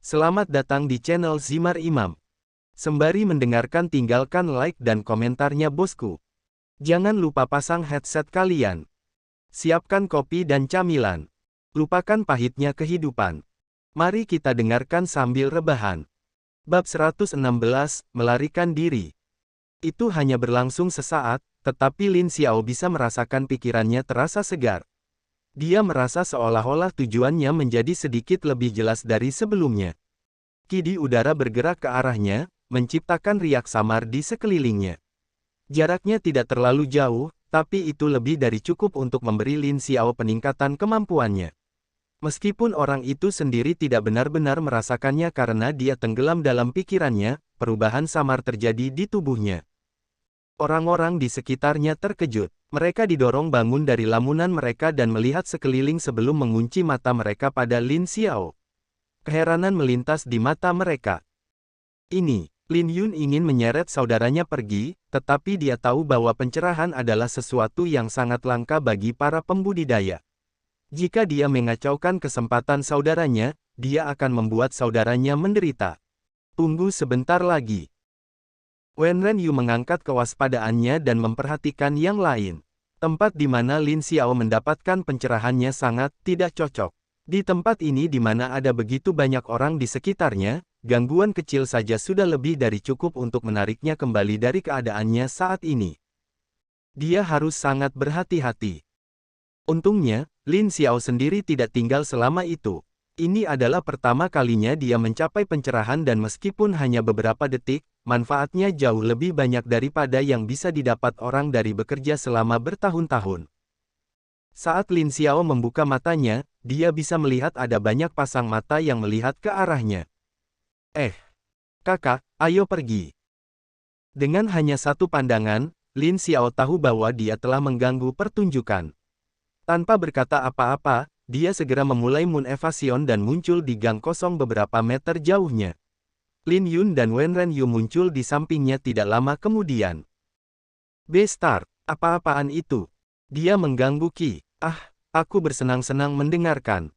Selamat datang di channel Zimar Imam. Sembari mendengarkan tinggalkan like dan komentarnya bosku. Jangan lupa pasang headset kalian. Siapkan kopi dan camilan. Lupakan pahitnya kehidupan. Mari kita dengarkan sambil rebahan. Bab 116, Melarikan Diri. Itu hanya berlangsung sesaat, tetapi Lin Xiao bisa merasakan pikirannya terasa segar. Dia merasa seolah-olah tujuannya menjadi sedikit lebih jelas dari sebelumnya. Ki udara bergerak ke arahnya, menciptakan riak samar di sekelilingnya. Jaraknya tidak terlalu jauh, tapi itu lebih dari cukup untuk memberi Lin Xiao peningkatan kemampuannya. Meskipun orang itu sendiri tidak benar-benar merasakannya karena dia tenggelam dalam pikirannya, perubahan samar terjadi di tubuhnya. Orang-orang di sekitarnya terkejut. Mereka didorong bangun dari lamunan mereka dan melihat sekeliling sebelum mengunci mata mereka pada Lin Xiao. Keheranan melintas di mata mereka. Ini, Lin Yun ingin menyeret saudaranya pergi, tetapi dia tahu bahwa pencerahan adalah sesuatu yang sangat langka bagi para pembudidaya. Jika dia mengacaukan kesempatan saudaranya, dia akan membuat saudaranya menderita. Tunggu sebentar lagi. Wenren Yu mengangkat kewaspadaannya dan memperhatikan yang lain. Tempat di mana Lin Xiao mendapatkan pencerahannya sangat tidak cocok. Di tempat ini di mana ada begitu banyak orang di sekitarnya, gangguan kecil saja sudah lebih dari cukup untuk menariknya kembali dari keadaannya saat ini. Dia harus sangat berhati-hati. Untungnya, Lin Xiao sendiri tidak tinggal selama itu. Ini adalah pertama kalinya dia mencapai pencerahan dan meskipun hanya beberapa detik, manfaatnya jauh lebih banyak daripada yang bisa didapat orang dari bekerja selama bertahun-tahun. Saat Lin Xiao membuka matanya, dia bisa melihat ada banyak pasang mata yang melihat ke arahnya. Kakak, ayo pergi. Dengan hanya satu pandangan, Lin Xiao tahu bahwa dia telah mengganggu pertunjukan. Tanpa berkata apa-apa, dia segera memulai Moon Evasion dan muncul di gang kosong beberapa meter jauhnya. Lin Yun dan Wenren Yu muncul di sampingnya tidak lama kemudian. "Bestar, apa-apaan itu?" Dia mengganggu Ki. Aku bersenang-senang mendengarkan.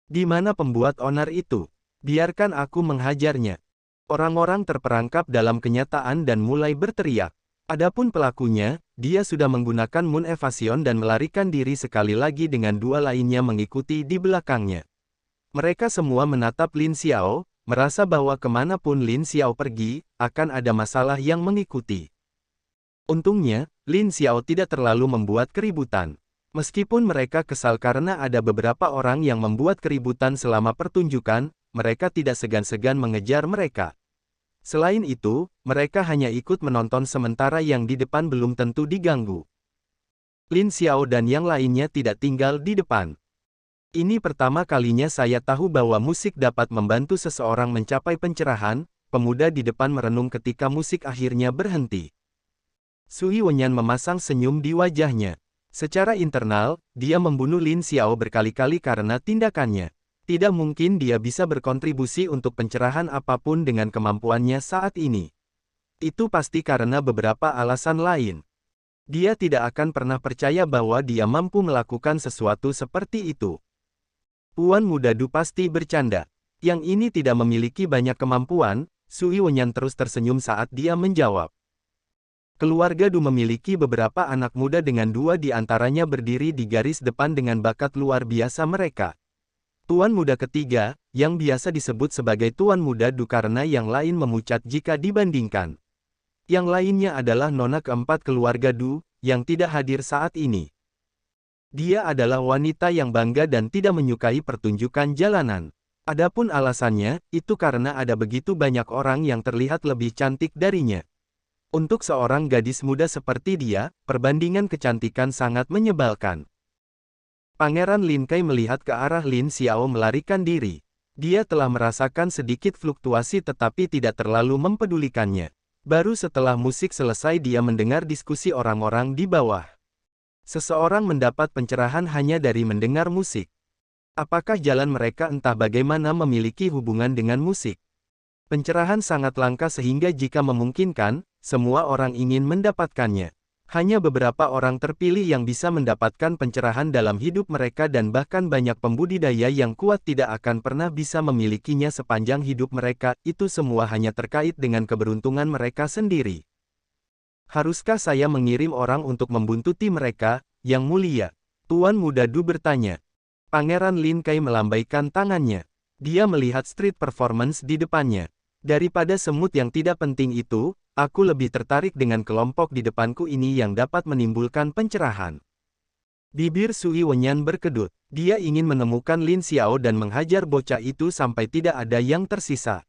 Di mana pembuat onar itu? Biarkan aku menghajarnya. Orang-orang terperangkap dalam kenyataan dan mulai berteriak. Adapun pelakunya, dia sudah menggunakan Moon Evasion dan melarikan diri sekali lagi dengan dua lainnya mengikuti di belakangnya. Mereka semua menatap Lin Xiao, merasa bahwa kemanapun Lin Xiao pergi, akan ada masalah yang mengikuti. Untungnya, Lin Xiao tidak terlalu membuat keributan. Meskipun mereka kesal karena ada beberapa orang yang membuat keributan selama pertunjukan, mereka tidak segan-segan mengejar mereka. Selain itu, mereka hanya ikut menonton sementara yang di depan belum tentu diganggu. Lin Xiao dan yang lainnya tidak tinggal di depan. Ini pertama kalinya saya tahu bahwa musik dapat membantu seseorang mencapai pencerahan. Pemuda di depan merenung ketika musik akhirnya berhenti. Sui Wenyan memasang senyum di wajahnya. Secara internal, dia membunuh Lin Xiao berkali-kali karena tindakannya. Tidak mungkin dia bisa berkontribusi untuk pencerahan apapun dengan kemampuannya saat ini. Itu pasti karena beberapa alasan lain. Dia tidak akan pernah percaya bahwa dia mampu melakukan sesuatu seperti itu. Puan Muda Du pasti bercanda. Yang ini tidak memiliki banyak kemampuan. Sui Wenyan terus tersenyum saat dia menjawab. Keluarga Du memiliki beberapa anak muda dengan dua di antaranya berdiri di garis depan dengan bakat luar biasa mereka. Tuan muda ketiga, yang biasa disebut sebagai Tuan Muda Du karena yang lain memucat jika dibandingkan. Yang lainnya adalah nona keempat keluarga Du, yang tidak hadir saat ini. Dia adalah wanita yang bangga dan tidak menyukai pertunjukan jalanan. Adapun alasannya, itu karena ada begitu banyak orang yang terlihat lebih cantik darinya. Untuk seorang gadis muda seperti dia, perbandingan kecantikan sangat menyebalkan. Pangeran Lin Kai melihat ke arah Lin Xiao melarikan diri. Dia telah merasakan sedikit fluktuasi tetapi tidak terlalu mempedulikannya. Baru setelah musik selesai dia mendengar diskusi orang-orang di bawah. Seseorang mendapat pencerahan hanya dari mendengar musik. Apakah jalan mereka entah bagaimana memiliki hubungan dengan musik? Pencerahan sangat langka sehingga jika memungkinkan, semua orang ingin mendapatkannya. Hanya beberapa orang terpilih yang bisa mendapatkan pencerahan dalam hidup mereka dan bahkan banyak pembudidaya yang kuat tidak akan pernah bisa memilikinya sepanjang hidup mereka, itu semua hanya terkait dengan keberuntungan mereka sendiri. Haruskah saya mengirim orang untuk membuntuti mereka, Yang Mulia? Tuan Muda Du bertanya. Pangeran Lin Kai melambaikan tangannya. Dia melihat street performance di depannya. Daripada semut yang tidak penting itu, aku lebih tertarik dengan kelompok di depanku ini yang dapat menimbulkan pencerahan. Bibir Sui Wenyan berkedut. Dia ingin menemukan Lin Xiao dan menghajar bocah itu sampai tidak ada yang tersisa.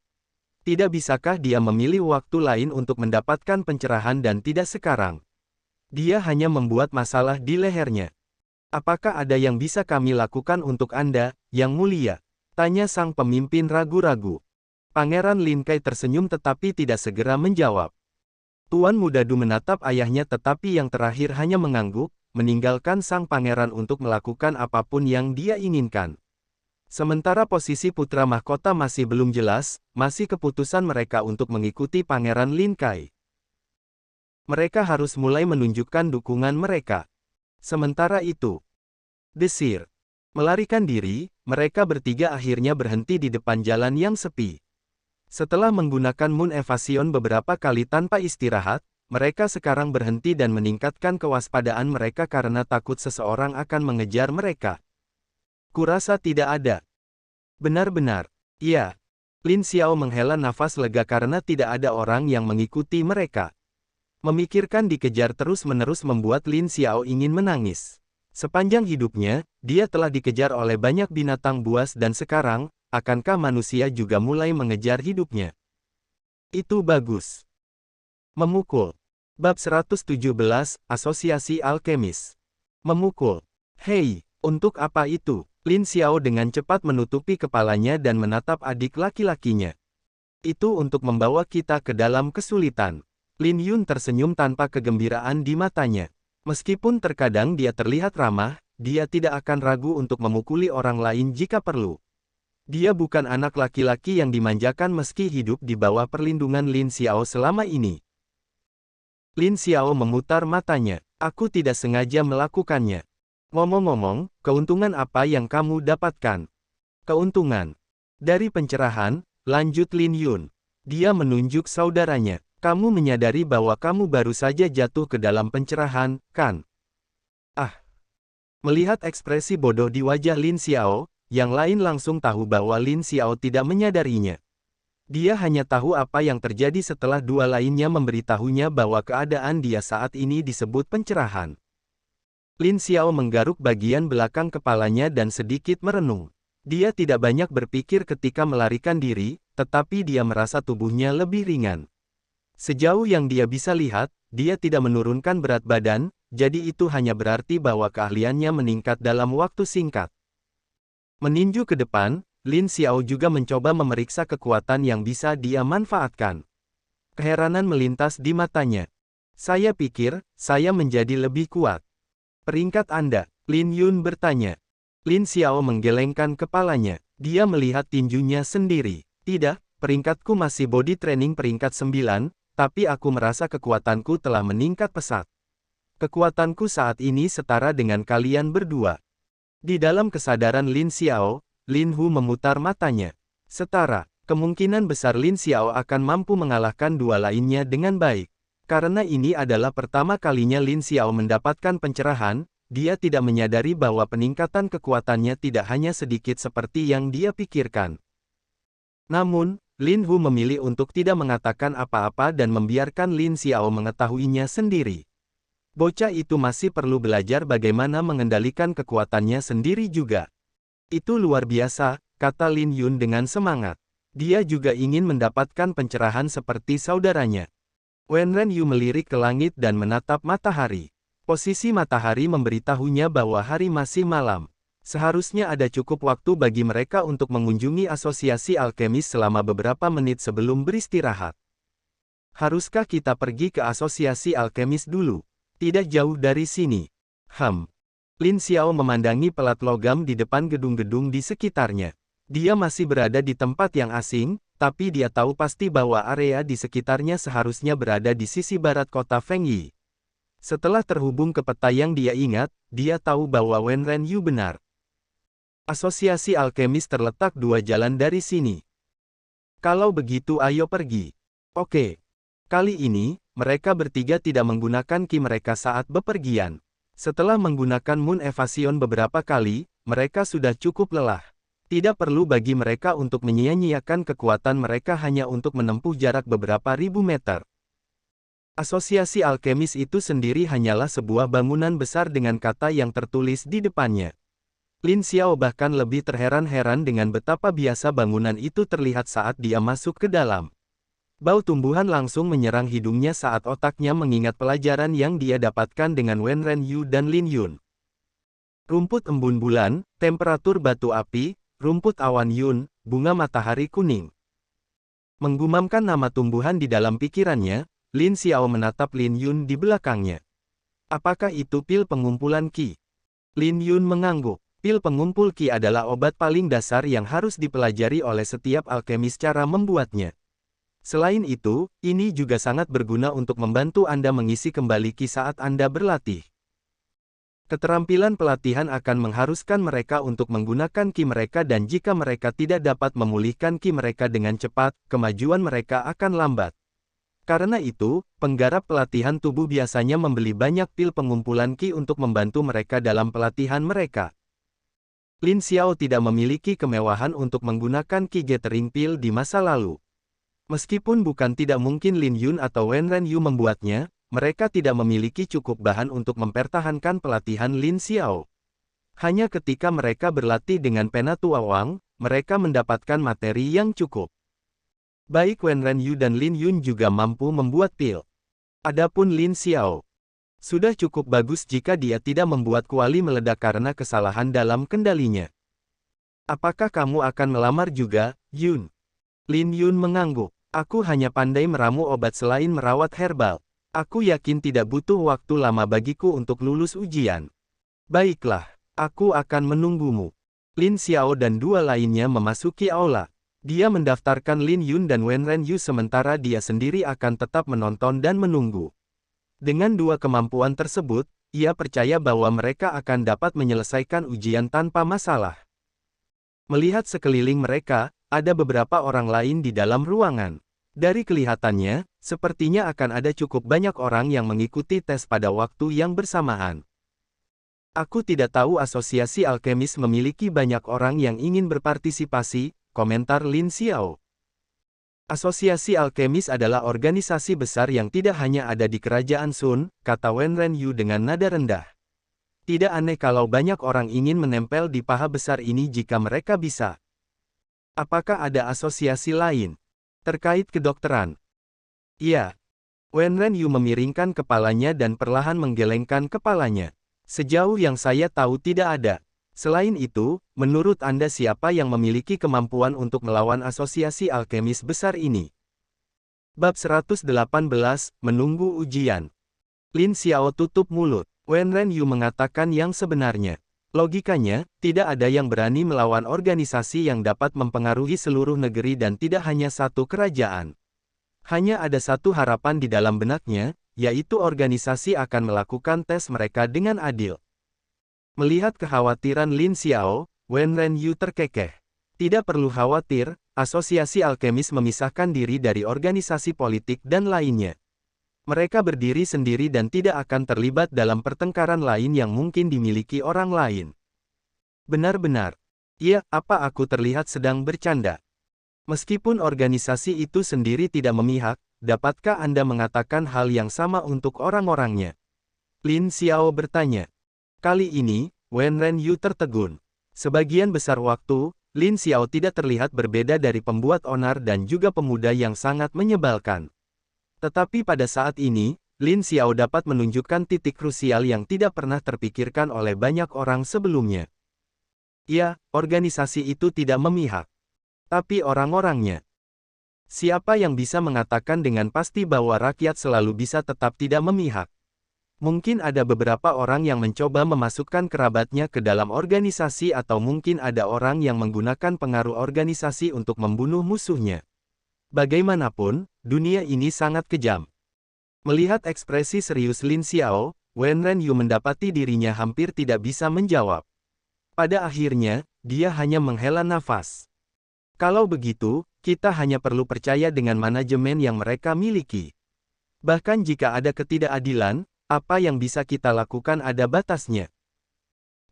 Tidak bisakah dia memilih waktu lain untuk mendapatkan pencerahan dan tidak sekarang? Dia hanya membuat masalah di lehernya. Apakah ada yang bisa kami lakukan untuk Anda, Yang Mulia? Tanya sang pemimpin ragu-ragu. Pangeran Lin Kai tersenyum tetapi tidak segera menjawab. Tuan Muda Du menatap ayahnya tetapi yang terakhir hanya mengangguk, meninggalkan sang pangeran untuk melakukan apapun yang dia inginkan. Sementara posisi putra mahkota masih belum jelas, masih keputusan mereka untuk mengikuti Pangeran Lin Kai. Mereka harus mulai menunjukkan dukungan mereka. Sementara itu, desir. Melarikan diri, mereka bertiga akhirnya berhenti di depan jalan yang sepi. Setelah menggunakan Moon Evasion beberapa kali tanpa istirahat, mereka sekarang berhenti dan meningkatkan kewaspadaan mereka karena takut seseorang akan mengejar mereka. Kurasa tidak ada. Benar-benar. Iya. Lin Xiao menghela nafas lega karena tidak ada orang yang mengikuti mereka. Memikirkan dikejar terus-menerus membuat Lin Xiao ingin menangis. Sepanjang hidupnya, dia telah dikejar oleh banyak binatang buas dan sekarang, akankah manusia juga mulai mengejar hidupnya? Itu bagus. Memukul. Bab 117, Asosiasi Alkemis. Memukul. Hei, untuk apa itu? Lin Xiao dengan cepat menutupi kepalanya dan menatap adik laki-lakinya. Itu untuk membawa kita ke dalam kesulitan. Lin Yun tersenyum tanpa kegembiraan di matanya. Meskipun terkadang dia terlihat ramah, dia tidak akan ragu untuk memukuli orang lain jika perlu. Dia bukan anak laki-laki yang dimanjakan meski hidup di bawah perlindungan Lin Xiao selama ini. Lin Xiao memutar matanya. Aku tidak sengaja melakukannya. Ngomong-ngomong, keuntungan apa yang kamu dapatkan? Keuntungan. Dari pencerahan, lanjut Lin Yun. Dia menunjuk saudaranya. Kamu menyadari bahwa kamu baru saja jatuh ke dalam pencerahan, kan? Ah. Melihat ekspresi bodoh di wajah Lin Xiao, yang lain langsung tahu bahwa Lin Xiao tidak menyadarinya. Dia hanya tahu apa yang terjadi setelah dua lainnya memberitahunya bahwa keadaan dia saat ini disebut pencerahan. Lin Xiao menggaruk bagian belakang kepalanya dan sedikit merenung. Dia tidak banyak berpikir ketika melarikan diri, tetapi dia merasa tubuhnya lebih ringan. Sejauh yang dia bisa lihat, dia tidak menurunkan berat badan, jadi itu hanya berarti bahwa keahliannya meningkat dalam waktu singkat. Meninju ke depan, Lin Xiao juga mencoba memeriksa kekuatan yang bisa dia manfaatkan. Keheranan melintas di matanya. Saya pikir, saya menjadi lebih kuat. Peringkat Anda, Lin Yun bertanya. Lin Xiao menggelengkan kepalanya. Dia melihat tinjunya sendiri. Tidak, peringkatku masih body training peringkat 9, tapi aku merasa kekuatanku telah meningkat pesat. Kekuatanku saat ini setara dengan kalian berdua. Di dalam kesadaran Lin Xiao, Lin Hu memutar matanya. Setara, kemungkinan besar Lin Xiao akan mampu mengalahkan dua lainnya dengan baik. Karena ini adalah pertama kalinya Lin Xiao mendapatkan pencerahan, dia tidak menyadari bahwa peningkatan kekuatannya tidak hanya sedikit seperti yang dia pikirkan. Namun, Lin Hu memilih untuk tidak mengatakan apa-apa dan membiarkan Lin Xiao mengetahuinya sendiri. Bocah itu masih perlu belajar bagaimana mengendalikan kekuatannya sendiri juga. Itu luar biasa, kata Lin Yun dengan semangat. Dia juga ingin mendapatkan pencerahan seperti saudaranya. Wen Ren Yu melirik ke langit dan menatap matahari. Posisi matahari memberitahunya bahwa hari masih malam. Seharusnya ada cukup waktu bagi mereka untuk mengunjungi asosiasi alkemis selama beberapa menit sebelum beristirahat. Haruskah kita pergi ke asosiasi alkemis dulu? Tidak jauh dari sini. Lin Xiao memandangi pelat logam di depan gedung-gedung di sekitarnya. Dia masih berada di tempat yang asing, tapi dia tahu pasti bahwa area di sekitarnya seharusnya berada di sisi barat kota Fengyi. Setelah terhubung ke peta yang dia ingat, dia tahu bahwa Wen Renyu benar. Asosiasi alkemis terletak 2 jalan dari sini. Kalau begitu ayo pergi. Oke. Kali ini, mereka bertiga tidak menggunakan ki mereka saat bepergian. Setelah menggunakan Moon Evasion beberapa kali, mereka sudah cukup lelah. Tidak perlu bagi mereka untuk menyia-nyiakan kekuatan mereka hanya untuk menempuh jarak beberapa ribu meter. Asosiasi alkemis itu sendiri hanyalah sebuah bangunan besar dengan kata yang tertulis di depannya. Lin Xiao bahkan lebih terheran-heran dengan betapa biasa bangunan itu terlihat saat dia masuk ke dalam. Bau tumbuhan langsung menyerang hidungnya saat otaknya mengingat pelajaran yang dia dapatkan dengan Wen Renyu dan Lin Yun. Rumput embun bulan, temperatur batu api, rumput awan yun, bunga matahari kuning. Menggumamkan nama tumbuhan di dalam pikirannya, Lin Xiao menatap Lin Yun di belakangnya. Apakah itu pil pengumpulan ki? Lin Yun mengangguk. Pil pengumpul ki adalah obat paling dasar yang harus dipelajari oleh setiap alkemis cara membuatnya. Selain itu, ini juga sangat berguna untuk membantu Anda mengisi kembali ki saat Anda berlatih. Keterampilan pelatihan akan mengharuskan mereka untuk menggunakan ki mereka dan jika mereka tidak dapat memulihkan ki mereka dengan cepat, kemajuan mereka akan lambat. Karena itu, penggarap pelatihan tubuh biasanya membeli banyak pil pengumpulan ki untuk membantu mereka dalam pelatihan mereka. Lin Xiao tidak memiliki kemewahan untuk menggunakan ki gathering pil di masa lalu. Meskipun bukan tidak mungkin Lin Yun atau Wen Renyu membuatnya, mereka tidak memiliki cukup bahan untuk mempertahankan pelatihan Lin Xiao. Hanya ketika mereka berlatih dengan pena tua Wang, mereka mendapatkan materi yang cukup. Baik Wen Renyu dan Lin Yun juga mampu membuat pil. Adapun Lin Xiao, sudah cukup bagus jika dia tidak membuat kuali meledak karena kesalahan dalam kendalinya. Apakah kamu akan melamar juga, Yun? Lin Yun mengangguk. Aku hanya pandai meramu obat selain merawat herbal. Aku yakin tidak butuh waktu lama bagiku untuk lulus ujian. Baiklah, aku akan menunggumu. Lin Xiao dan dua lainnya memasuki aula. Dia mendaftarkan Lin Yun dan Wen Renyu sementara dia sendiri akan tetap menonton dan menunggu. Dengan dua kemampuan tersebut, ia percaya bahwa mereka akan dapat menyelesaikan ujian tanpa masalah. Melihat sekeliling mereka, ada beberapa orang lain di dalam ruangan. Dari kelihatannya, sepertinya akan ada cukup banyak orang yang mengikuti tes pada waktu yang bersamaan. Aku tidak tahu asosiasi alkemis memiliki banyak orang yang ingin berpartisipasi, komentar Lin Xiao. Asosiasi alkemis adalah organisasi besar yang tidak hanya ada di kerajaan Sun, kata Wen Renyu dengan nada rendah. Tidak aneh kalau banyak orang ingin menempel di paha besar ini jika mereka bisa. Apakah ada asosiasi lain? Terkait kedokteran. Iya. Wen Renyu memiringkan kepalanya dan perlahan menggelengkan kepalanya. Sejauh yang saya tahu tidak ada. Selain itu, menurut Anda siapa yang memiliki kemampuan untuk melawan asosiasi alkemis besar ini? Bab 118, Menunggu Ujian. Lin Xiao tutup mulut. Wen Renyu mengatakan yang sebenarnya. Logikanya, tidak ada yang berani melawan organisasi yang dapat mempengaruhi seluruh negeri dan tidak hanya satu kerajaan. Hanya ada satu harapan di dalam benaknya, yaitu organisasi akan melakukan tes mereka dengan adil. Melihat kekhawatiran Lin Xiao, Wen Renyu terkekeh. Tidak perlu khawatir, asosiasi alkemis memisahkan diri dari organisasi politik dan lainnya. Mereka berdiri sendiri dan tidak akan terlibat dalam pertengkaran lain yang mungkin dimiliki orang lain. Benar-benar. Ya, apa aku terlihat sedang bercanda? Meskipun organisasi itu sendiri tidak memihak, dapatkah Anda mengatakan hal yang sama untuk orang-orangnya? Lin Xiao bertanya. Kali ini, Wen Renyu tertegun. Sebagian besar waktu, Lin Xiao tidak terlihat berbeda dari pembuat onar dan juga pemuda yang sangat menyebalkan. Tetapi pada saat ini, Lin Xiao dapat menunjukkan titik krusial yang tidak pernah terpikirkan oleh banyak orang sebelumnya. Ya, organisasi itu tidak memihak. Tapi orang-orangnya. Siapa yang bisa mengatakan dengan pasti bahwa rakyat selalu bisa tetap tidak memihak? Mungkin ada beberapa orang yang mencoba memasukkan kerabatnya ke dalam organisasi atau mungkin ada orang yang menggunakan pengaruh organisasi untuk membunuh musuhnya. Bagaimanapun, dunia ini sangat kejam. Melihat ekspresi serius Lin Xiao, Wen Renyu mendapati dirinya hampir tidak bisa menjawab. Pada akhirnya, dia hanya menghela nafas. Kalau begitu, kita hanya perlu percaya dengan manajemen yang mereka miliki. Bahkan jika ada ketidakadilan, apa yang bisa kita lakukan ada batasnya.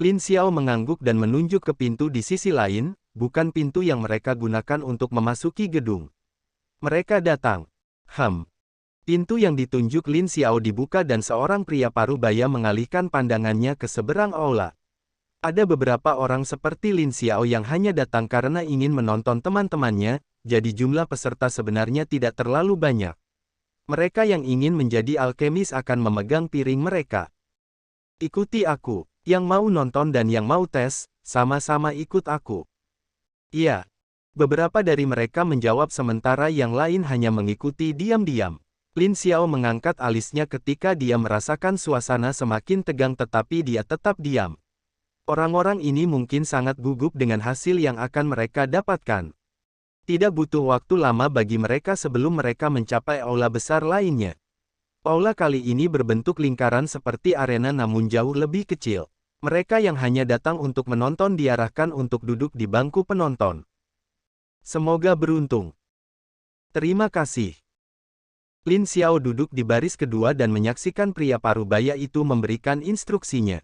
Lin Xiao mengangguk dan menunjuk ke pintu di sisi lain, bukan pintu yang mereka gunakan untuk memasuki gedung. Mereka datang. Pintu yang ditunjuk Lin Xiao dibuka dan seorang pria parubaya mengalihkan pandangannya ke seberang aula. Ada beberapa orang seperti Lin Xiao yang hanya datang karena ingin menonton teman-temannya, jadi jumlah peserta sebenarnya tidak terlalu banyak. Mereka yang ingin menjadi alkemis akan memegang piring mereka. Ikuti aku, yang mau nonton dan yang mau tes, sama-sama ikut aku. Iya. Beberapa dari mereka menjawab sementara yang lain hanya mengikuti diam-diam. Lin Xiao mengangkat alisnya ketika dia merasakan suasana semakin tegang tetapi dia tetap diam. Orang-orang ini mungkin sangat gugup dengan hasil yang akan mereka dapatkan. Tidak butuh waktu lama bagi mereka sebelum mereka mencapai aula besar lainnya. Aula kali ini berbentuk lingkaran seperti arena namun jauh lebih kecil. Mereka yang hanya datang untuk menonton diarahkan untuk duduk di bangku penonton. Semoga beruntung. Terima kasih. Lin Xiao duduk di baris kedua dan menyaksikan pria parubaya itu memberikan instruksinya.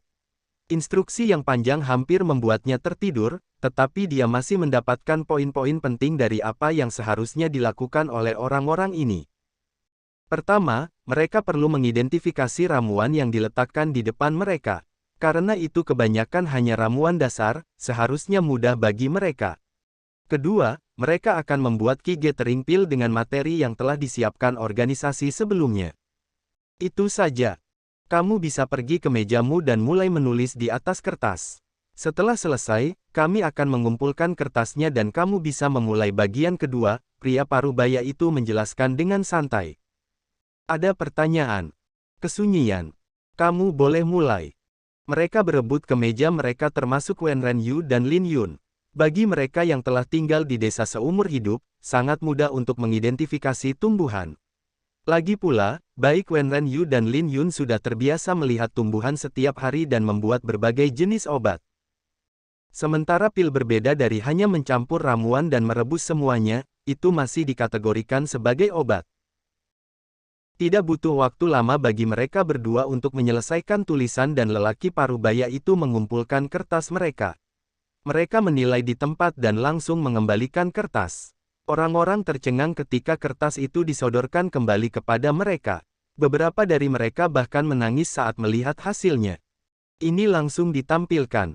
Instruksi yang panjang hampir membuatnya tertidur, tetapi dia masih mendapatkan poin-poin penting dari apa yang seharusnya dilakukan oleh orang-orang ini. Pertama, mereka perlu mengidentifikasi ramuan yang diletakkan di depan mereka. Karena itu kebanyakan hanya ramuan dasar, seharusnya mudah bagi mereka. Kedua, mereka akan membuat Ki Gathering Pill dengan materi yang telah disiapkan organisasi sebelumnya. Itu saja. Kamu bisa pergi ke mejamu dan mulai menulis di atas kertas. Setelah selesai, kami akan mengumpulkan kertasnya dan kamu bisa memulai bagian kedua, pria parubaya itu menjelaskan dengan santai. Ada pertanyaan. Kesunyian. Kamu boleh mulai. Mereka berebut ke meja mereka termasuk Wen Renyu dan Lin Yun. Bagi mereka yang telah tinggal di desa seumur hidup, sangat mudah untuk mengidentifikasi tumbuhan. Lagi pula, baik Wen Renyu dan Lin Yun sudah terbiasa melihat tumbuhan setiap hari dan membuat berbagai jenis obat. Sementara pil berbeda dari hanya mencampur ramuan dan merebus semuanya, itu masih dikategorikan sebagai obat. Tidak butuh waktu lama bagi mereka berdua untuk menyelesaikan tulisan dan lelaki parubaya itu mengumpulkan kertas mereka. Mereka menilai di tempat dan langsung mengembalikan kertas. Orang-orang tercengang ketika kertas itu disodorkan kembali kepada mereka. Beberapa dari mereka bahkan menangis saat melihat hasilnya. Ini langsung ditampilkan.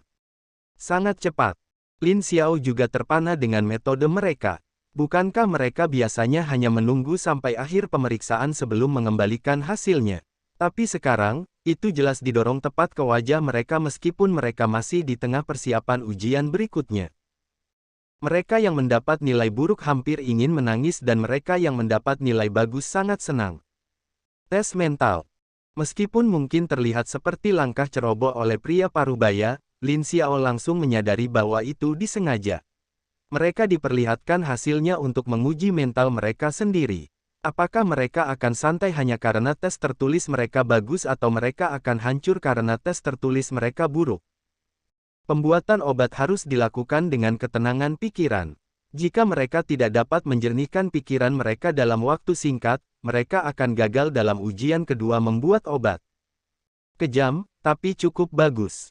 Sangat cepat. Lin Xiao juga terpana dengan metode mereka. Bukankah mereka biasanya hanya menunggu sampai akhir pemeriksaan sebelum mengembalikan hasilnya? Tapi sekarang, itu jelas didorong tepat ke wajah mereka meskipun mereka masih di tengah persiapan ujian berikutnya. Mereka yang mendapat nilai buruk hampir ingin menangis dan mereka yang mendapat nilai bagus sangat senang. Tes mental. Meskipun mungkin terlihat seperti langkah ceroboh oleh pria parubaya, Lin Xiao langsung menyadari bahwa itu disengaja. Mereka diperlihatkan hasilnya untuk menguji mental mereka sendiri. Apakah mereka akan santai hanya karena tes tertulis mereka bagus atau mereka akan hancur karena tes tertulis mereka buruk? Pembuatan obat harus dilakukan dengan ketenangan pikiran. Jika mereka tidak dapat menjernihkan pikiran mereka dalam waktu singkat, mereka akan gagal dalam ujian kedua membuat obat. Kejam, tapi cukup bagus.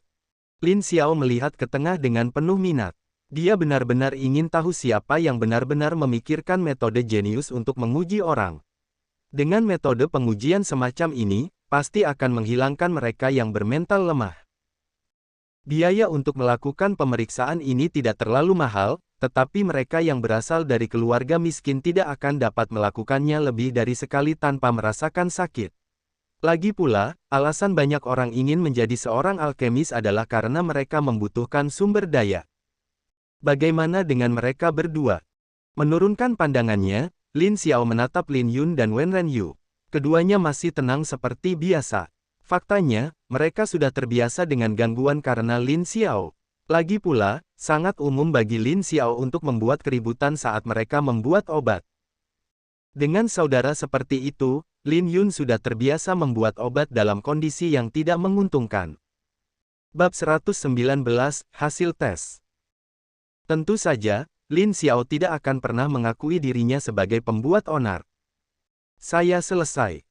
Lin Xiao melihat ke tengah dengan penuh minat. Dia benar-benar ingin tahu siapa yang benar-benar memikirkan metode jenius untuk menguji orang. Dengan metode pengujian semacam ini, pasti akan menghilangkan mereka yang bermental lemah. Biaya untuk melakukan pemeriksaan ini tidak terlalu mahal, tetapi mereka yang berasal dari keluarga miskin tidak akan dapat melakukannya lebih dari sekali tanpa merasakan sakit. Lagi pula, alasan banyak orang ingin menjadi seorang alkemis adalah karena mereka membutuhkan sumber daya. Bagaimana dengan mereka berdua? Menurunkan pandangannya, Lin Xiao menatap Lin Yun dan Wen Renyu. Keduanya masih tenang seperti biasa. Faktanya, mereka sudah terbiasa dengan gangguan karena Lin Xiao. Lagi pula, sangat umum bagi Lin Xiao untuk membuat keributan saat mereka membuat obat. Dengan saudara seperti itu, Lin Yun sudah terbiasa membuat obat dalam kondisi yang tidak menguntungkan. Bab 119, Hasil Tes. Tentu saja, Lin Xiao tidak akan pernah mengakui dirinya sebagai pembuat onar. Saya selesai.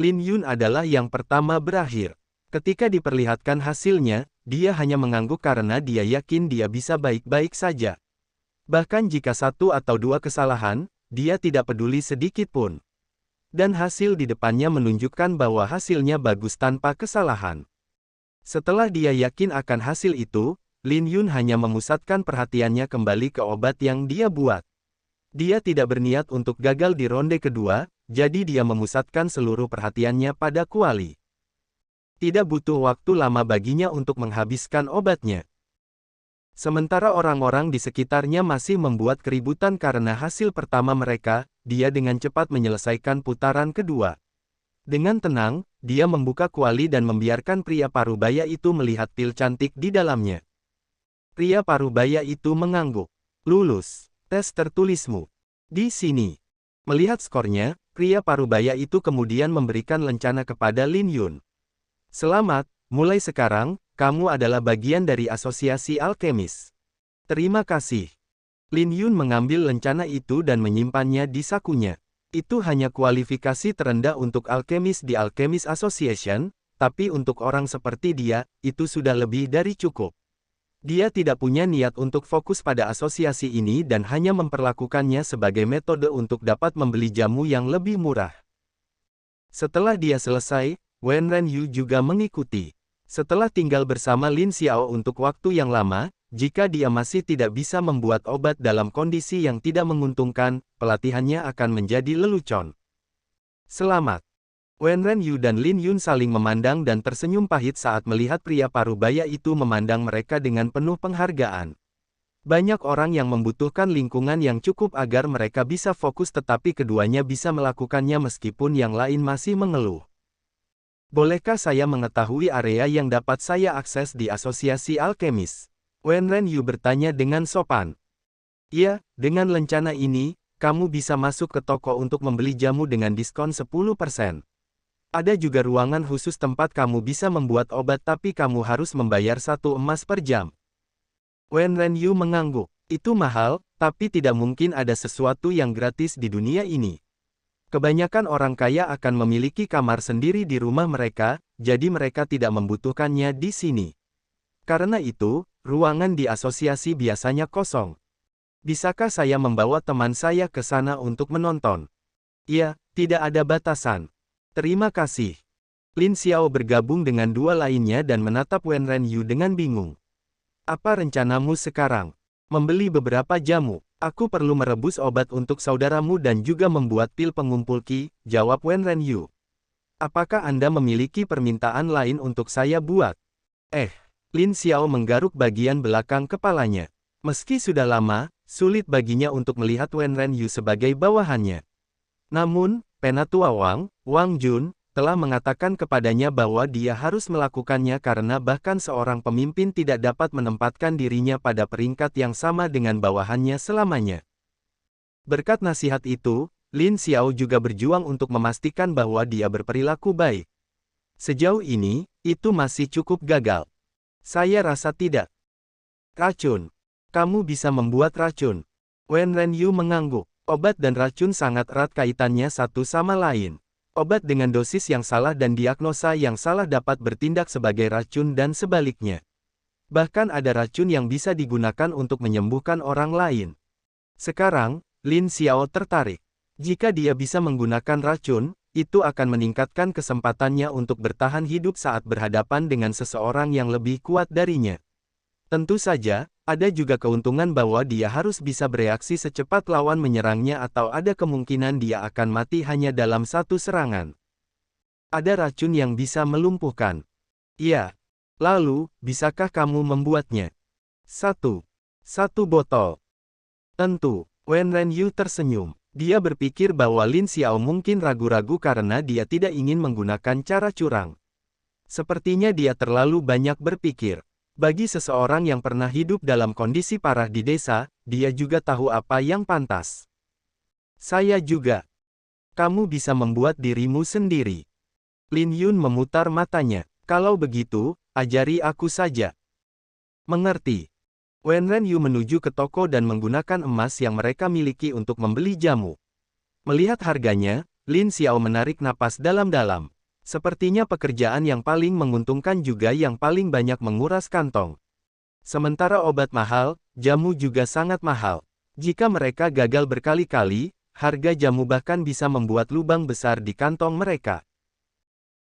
Lin Yun adalah yang pertama berakhir. Ketika diperlihatkan hasilnya, dia hanya mengangguk karena dia yakin dia bisa baik-baik saja. Bahkan jika satu atau dua kesalahan, dia tidak peduli sedikit pun. Dan hasil di depannya menunjukkan bahwa hasilnya bagus tanpa kesalahan. Setelah dia yakin akan hasil itu, Lin Yun hanya memusatkan perhatiannya kembali ke obat yang dia buat. Dia tidak berniat untuk gagal di ronde kedua, jadi dia memusatkan seluruh perhatiannya pada kuali. Tidak butuh waktu lama baginya untuk menghabiskan obatnya. Sementara orang-orang di sekitarnya masih membuat keributan karena hasil pertama mereka, dia dengan cepat menyelesaikan putaran kedua. Dengan tenang, dia membuka kuali dan membiarkan pria parubaya itu melihat pil cantik di dalamnya. Pria parubaya itu mengangguk. Lulus. Tes tertulismu. Di sini. Melihat skornya, pria parubaya itu kemudian memberikan lencana kepada Lin Yun. Selamat, mulai sekarang, kamu adalah bagian dari asosiasi alkemis. Terima kasih. Lin Yun mengambil lencana itu dan menyimpannya di sakunya. Itu hanya kualifikasi terendah untuk alkemis di Alchemist Association, tapi untuk orang seperti dia, itu sudah lebih dari cukup. Dia tidak punya niat untuk fokus pada asosiasi ini dan hanya memperlakukannya sebagai metode untuk dapat membeli jamu yang lebih murah. Setelah dia selesai, Wen Renyu juga mengikuti. Setelah tinggal bersama Lin Xiao untuk waktu yang lama, jika dia masih tidak bisa membuat obat dalam kondisi yang tidak menguntungkan, pelatihannya akan menjadi lelucon. Selamat. Wen Renyu dan Lin Yun saling memandang dan tersenyum pahit saat melihat pria parubaya itu memandang mereka dengan penuh penghargaan. Banyak orang yang membutuhkan lingkungan yang cukup agar mereka bisa fokus, tetapi keduanya bisa melakukannya meskipun yang lain masih mengeluh. Bolehkah saya mengetahui area yang dapat saya akses di asosiasi alkemis? Wen Renyu bertanya dengan sopan. Iya, dengan lencana ini, kamu bisa masuk ke toko untuk membeli jamu dengan diskon 10%. Ada juga ruangan khusus tempat kamu bisa membuat obat, tapi kamu harus membayar 1 emas per jam. Wen Renyu mengangguk. Itu mahal, tapi tidak mungkin ada sesuatu yang gratis di dunia ini. Kebanyakan orang kaya akan memiliki kamar sendiri di rumah mereka, jadi mereka tidak membutuhkannya di sini. Karena itu, ruangan di asosiasi biasanya kosong. Bisakah saya membawa teman saya ke sana untuk menonton? Iya, tidak ada batasan. Terima kasih. Lin Xiao bergabung dengan dua lainnya dan menatap Wen Renyu dengan bingung. Apa rencanamu sekarang? Membeli beberapa jamu. Aku perlu merebus obat untuk saudaramu dan juga membuat pil pengumpul Qi, jawab Wen Renyu. Apakah Anda memiliki permintaan lain untuk saya buat? Lin Xiao menggaruk bagian belakang kepalanya. Meski sudah lama, sulit baginya untuk melihat Wen Renyu sebagai bawahannya. Namun, Penatua Wang Jun, telah mengatakan kepadanya bahwa dia harus melakukannya karena bahkan seorang pemimpin tidak dapat menempatkan dirinya pada peringkat yang sama dengan bawahannya selamanya. Berkat nasihat itu, Lin Xiao juga berjuang untuk memastikan bahwa dia berperilaku baik. Sejauh ini, itu masih cukup gagal. Saya rasa tidak. Racun. Kamu bisa membuat racun. Wen Renyu mengangguk. Obat dan racun sangat erat kaitannya satu sama lain. Obat dengan dosis yang salah dan diagnosa yang salah dapat bertindak sebagai racun dan sebaliknya. Bahkan ada racun yang bisa digunakan untuk menyembuhkan orang lain. Sekarang, Lin Xiao tertarik. Jika dia bisa menggunakan racun, itu akan meningkatkan kesempatannya untuk bertahan hidup saat berhadapan dengan seseorang yang lebih kuat darinya. Tentu saja, ada juga keuntungan bahwa dia harus bisa bereaksi secepat lawan menyerangnya atau ada kemungkinan dia akan mati hanya dalam satu serangan. Ada racun yang bisa melumpuhkan. Iya. Lalu, bisakah kamu membuatnya? 1 botol. Tentu. Wen Renyu tersenyum. Dia berpikir bahwa Lin Xiao mungkin ragu-ragu karena dia tidak ingin menggunakan cara curang. Sepertinya dia terlalu banyak berpikir. Bagi seseorang yang pernah hidup dalam kondisi parah di desa, dia juga tahu apa yang pantas. Saya juga. Kamu bisa membuat dirimu sendiri. Lin Yun memutar matanya. Kalau begitu, ajari aku saja. Mengerti. Wen Ren Yu menuju ke toko dan menggunakan emas yang mereka miliki untuk membeli jamu. Melihat harganya, Lin Xiao menarik napas dalam-dalam. Sepertinya pekerjaan yang paling menguntungkan juga yang paling banyak menguras kantong. Sementara obat mahal, jamu juga sangat mahal. Jika mereka gagal berkali-kali, harga jamu bahkan bisa membuat lubang besar di kantong mereka.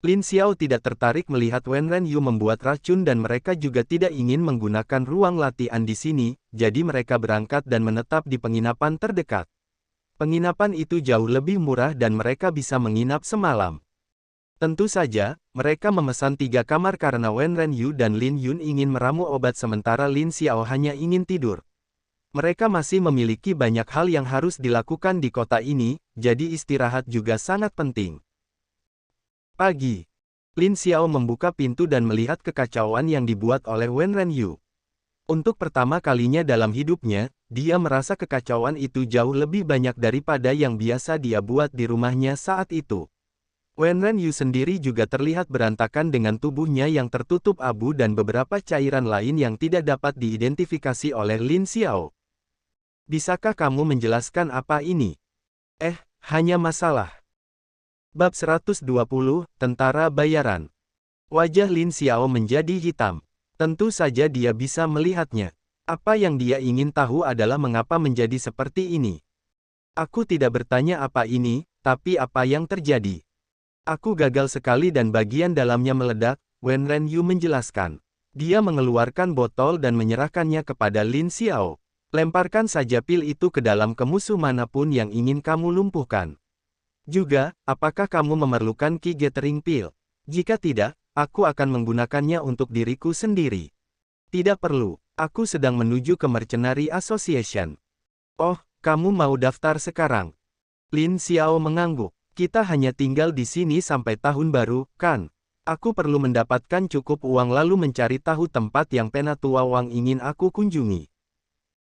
Lin Xiao tidak tertarik melihat Wen Ren Yu membuat racun dan mereka juga tidak ingin menggunakan ruang latihan di sini, jadi mereka berangkat dan menetap di penginapan terdekat. Penginapan itu jauh lebih murah dan mereka bisa menginap semalam. Tentu saja, mereka memesan 3 kamar karena Wen Ren Yu dan Lin Yun ingin meramu obat sementara Lin Xiao hanya ingin tidur. Mereka masih memiliki banyak hal yang harus dilakukan di kota ini, jadi istirahat juga sangat penting. Pagi. Lin Xiao membuka pintu dan melihat kekacauan yang dibuat oleh Wen Ren Yu. Untuk pertama kalinya dalam hidupnya, dia merasa kekacauan itu jauh lebih banyak daripada yang biasa dia buat di rumahnya saat itu. Wen Ren Yu sendiri juga terlihat berantakan dengan tubuhnya yang tertutup abu dan beberapa cairan lain yang tidak dapat diidentifikasi oleh Lin Xiao. Bisakah kamu menjelaskan apa ini? Hanya masalah. Bab 120, Tentara Bayaran. Wajah Lin Xiao menjadi hitam. Tentu saja dia bisa melihatnya. Apa yang dia ingin tahu adalah mengapa menjadi seperti ini. Aku tidak bertanya apa ini, tapi apa yang terjadi. Aku gagal sekali dan bagian dalamnya meledak, Wen Ren Yu menjelaskan. Dia mengeluarkan botol dan menyerahkannya kepada Lin Xiao. Lemparkan saja pil itu ke dalam ke musuh manapun yang ingin kamu lumpuhkan. Juga, apakah kamu memerlukan Ki Gathering Pil? Jika tidak, aku akan menggunakannya untuk diriku sendiri. Tidak perlu, aku sedang menuju ke Mercenary Association. Oh, kamu mau daftar sekarang? Lin Xiao mengangguk. Kita hanya tinggal di sini sampai tahun baru, kan? Aku perlu mendapatkan cukup uang lalu mencari tahu tempat yang Penatua Wang ingin aku kunjungi.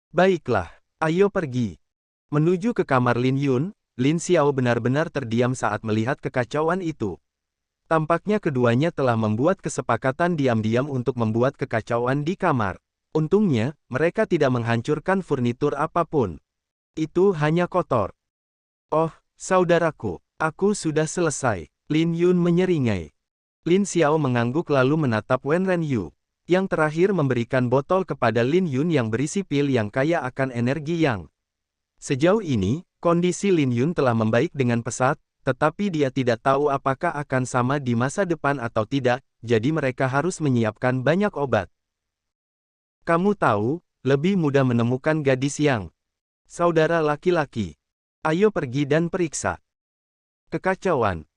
Baiklah, ayo pergi. Menuju ke kamar Lin Yun, Lin Xiao benar-benar terdiam saat melihat kekacauan itu. Tampaknya keduanya telah membuat kesepakatan diam-diam untuk membuat kekacauan di kamar. Untungnya, mereka tidak menghancurkan furnitur apapun. Itu hanya kotor. Oh, saudaraku, aku sudah selesai. Lin Yun menyeringai. Lin Xiao mengangguk lalu menatap Wen Ren Yu. Yang terakhir memberikan botol kepada Lin Yun yang berisi pil yang kaya akan energi yang. Sejauh ini, kondisi Lin Yun telah membaik dengan pesat, tetapi dia tidak tahu apakah akan sama di masa depan atau tidak, jadi mereka harus menyiapkan banyak obat. Kamu tahu, lebih mudah menemukan gadis yang saudara laki-laki. Ayo pergi dan periksa. Kekacauan.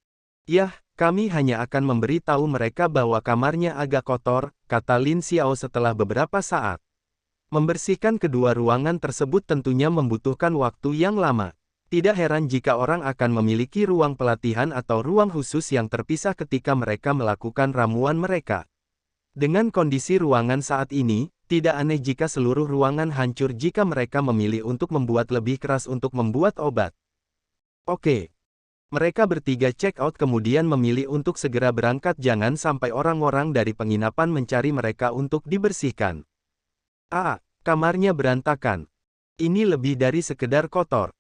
Yah, kami hanya akan memberitahu mereka bahwa kamarnya agak kotor, kata Lin Xiao setelah beberapa saat. Membersihkan kedua ruangan tersebut tentunya membutuhkan waktu yang lama. Tidak heran jika orang akan memiliki ruang pelatihan atau ruang khusus yang terpisah ketika mereka melakukan ramuan mereka. Dengan kondisi ruangan saat ini, tidak aneh jika seluruh ruangan hancur jika mereka memilih untuk membuat lebih keras untuk membuat obat. Oke. Mereka bertiga check out kemudian memilih untuk segera berangkat jangan sampai orang-orang dari penginapan mencari mereka untuk dibersihkan. Kamarnya berantakan. Ini lebih dari sekedar kotor.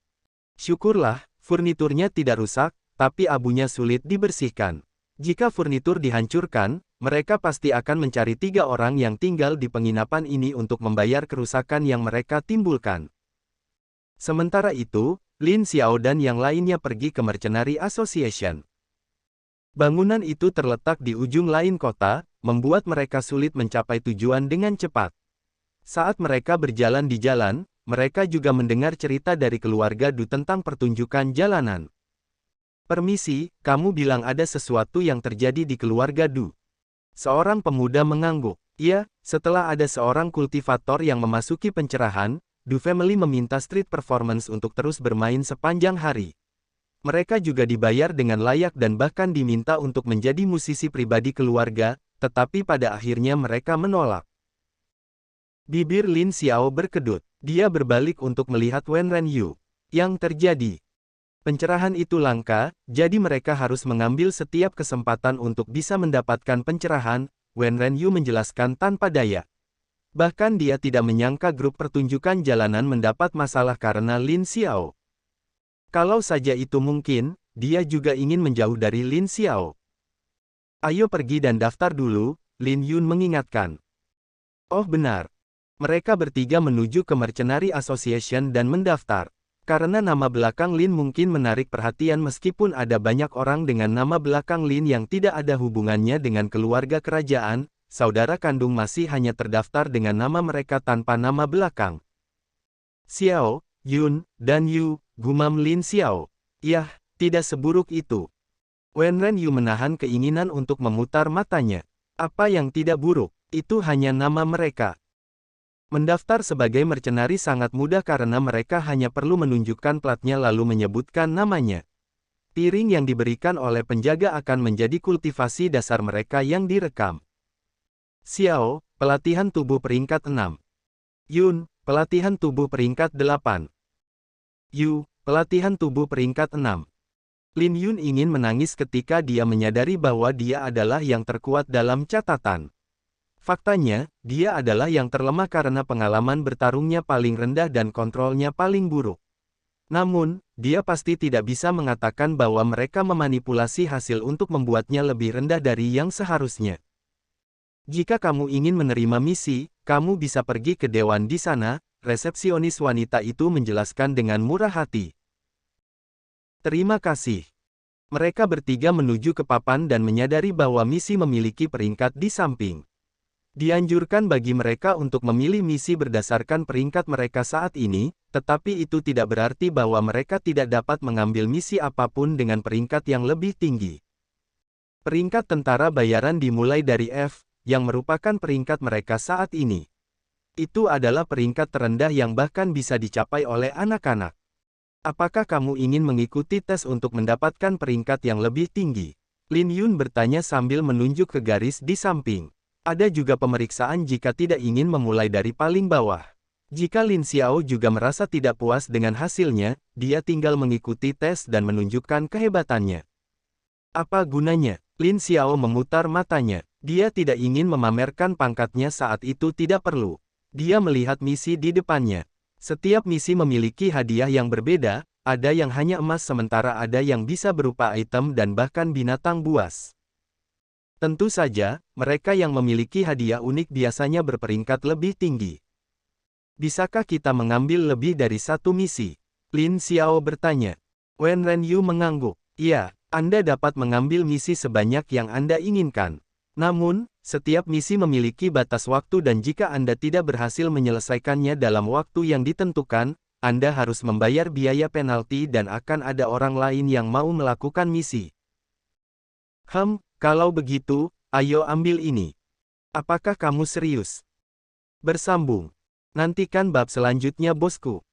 Syukurlah, furniturnya tidak rusak, tapi abunya sulit dibersihkan. Jika furnitur dihancurkan, mereka pasti akan mencari 3 orang yang tinggal di penginapan ini untuk membayar kerusakan yang mereka timbulkan. Sementara itu, Lin Xiao dan yang lainnya pergi ke Mercenary Association. Bangunan itu terletak di ujung lain kota, membuat mereka sulit mencapai tujuan dengan cepat. Saat mereka berjalan di jalan, mereka juga mendengar cerita dari keluarga Du tentang pertunjukan jalanan. Permisi, kamu bilang ada sesuatu yang terjadi di keluarga Du. Seorang pemuda mengangguk. Iya, setelah ada seorang kultivator yang memasuki pencerahan, Du Family meminta street performance untuk terus bermain sepanjang hari. Mereka juga dibayar dengan layak dan bahkan diminta untuk menjadi musisi pribadi keluarga, tetapi pada akhirnya mereka menolak. Bibir Lin Xiao berkedut. Dia berbalik untuk melihat Wen Ren Yu. Yang terjadi? Pencerahan itu langka, jadi mereka harus mengambil setiap kesempatan untuk bisa mendapatkan pencerahan, Wen Renyu menjelaskan tanpa daya. Bahkan dia tidak menyangka grup pertunjukan jalanan mendapat masalah karena Lin Xiao. Kalau saja itu mungkin, dia juga ingin menjauh dari Lin Xiao. Ayo pergi dan daftar dulu, Lin Yun mengingatkan. Oh benar. Mereka bertiga menuju ke Mercenary Association dan mendaftar. Karena nama belakang Lin mungkin menarik perhatian meskipun ada banyak orang dengan nama belakang Lin yang tidak ada hubungannya dengan keluarga kerajaan, saudara kandung masih hanya terdaftar dengan nama mereka tanpa nama belakang. Xiao, Yun, dan Yu, gumam Lin Xiao. Yah, tidak seburuk itu. Wen Renyu menahan keinginan untuk memutar matanya. Apa yang tidak buruk, itu hanya nama mereka. Mendaftar sebagai mercenari sangat mudah karena mereka hanya perlu menunjukkan platnya lalu menyebutkan namanya. Piring yang diberikan oleh penjaga akan menjadi kultivasi dasar mereka yang direkam. Xiao, pelatihan tubuh peringkat 6. Yun, pelatihan tubuh peringkat 8. Yu, pelatihan tubuh peringkat 6. Lin Yun ingin menangis ketika dia menyadari bahwa dia adalah yang terkuat dalam catatan. Faktanya, dia adalah yang terlemah karena pengalaman bertarungnya paling rendah dan kontrolnya paling buruk. Namun, dia pasti tidak bisa mengatakan bahwa mereka memanipulasi hasil untuk membuatnya lebih rendah dari yang seharusnya. Jika kamu ingin menerima misi, kamu bisa pergi ke dewan di sana, resepsionis wanita itu menjelaskan dengan murah hati. Terima kasih. Mereka bertiga menuju ke papan dan menyadari bahwa misi memiliki peringkat di samping. Dianjurkan bagi mereka untuk memilih misi berdasarkan peringkat mereka saat ini, tetapi itu tidak berarti bahwa mereka tidak dapat mengambil misi apapun dengan peringkat yang lebih tinggi. Peringkat tentara bayaran dimulai dari F, yang merupakan peringkat mereka saat ini. Itu adalah peringkat terendah yang bahkan bisa dicapai oleh anak-anak. Apakah kamu ingin mengikuti tes untuk mendapatkan peringkat yang lebih tinggi? Lin Yun bertanya sambil menunjuk ke garis di samping. Ada juga pemeriksaan jika tidak ingin memulai dari paling bawah. Jika Lin Xiao juga merasa tidak puas dengan hasilnya, dia tinggal mengikuti tes dan menunjukkan kehebatannya. Apa gunanya? Lin Xiao memutar matanya. Dia tidak ingin memamerkan pangkatnya saat itu tidak perlu. Dia melihat misi di depannya. Setiap misi memiliki hadiah yang berbeda, ada yang hanya emas sementara ada yang bisa berupa item dan bahkan binatang buas. Tentu saja, mereka yang memiliki hadiah unik biasanya berperingkat lebih tinggi. Bisakah kita mengambil lebih dari satu misi? Lin Xiao bertanya. Wen Renyu mengangguk. Iya, Anda dapat mengambil misi sebanyak yang Anda inginkan. Namun, setiap misi memiliki batas waktu dan jika Anda tidak berhasil menyelesaikannya dalam waktu yang ditentukan, Anda harus membayar biaya penalti dan akan ada orang lain yang mau melakukan misi. Kalau begitu, ayo ambil ini. Apakah kamu serius? Bersambung. Nantikan bab selanjutnya bosku.